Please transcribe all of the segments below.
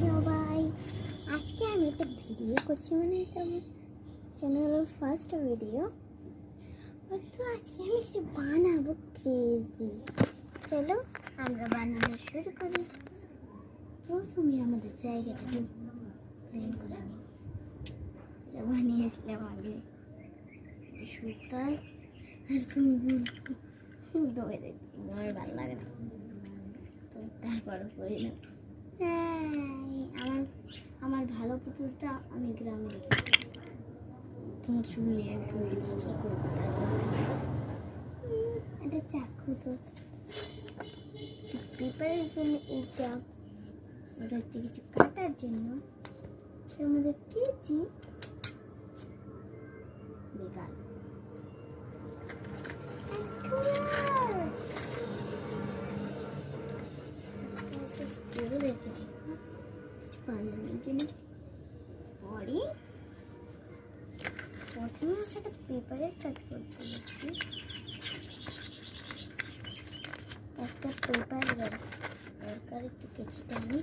সবাই, আজকে আমি একটা ভিডিও করছি, মানে এটা আমার চ্যানেলের ফার্স্ট ভিডিও। তো আজকে আমি কিছু বানাবো ক্রেজি। চলো আমরা বানানো শুরু করি। প্রথমে আমাদের জায়গাটা প্লেন করে নিই। এটা বানিয়েছিলাম আগে সুতায়, আর তুমি দমে দেখি আমার ভালো লাগে না, তো তারপর করি না। হ্যাঁ, আমার ভালো পুতুলটা আমি গ্রামে রেখেছি। তোমার শুনে একটু দেখি কী করবো। এটা চাকু তো পেপারের জন্য, এইটা ওটা হচ্ছে কিছু কাটার জন্য। সেটার মধ্যে কেজি বেকার রেখেছি বানানোর জন্য। পরে প্রথমে একটা পেপারের কাজ করতে হচ্ছে। একটা পেপার দরকার, একটু কেচিটা আমি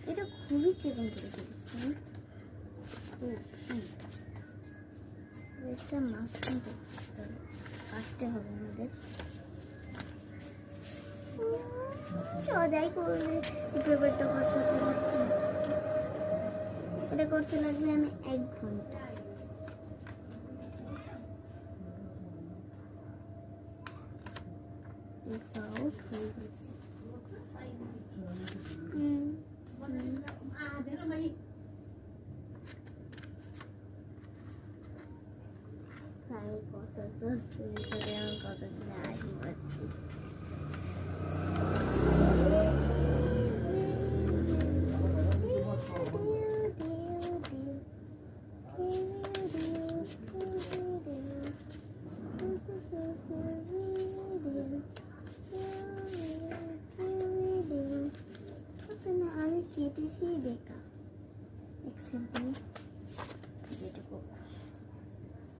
এটা খুবই চিকন করে দিয়েছি। মাঝখান কাটতে হবে আমাদের। সদাই করবে পেপারটা করতে পারছি। এটা করতে লাগবে আমি 1 ঘন্টা। আউট হয়ে গেছে। কত তো কত আগে পাচ্ছি।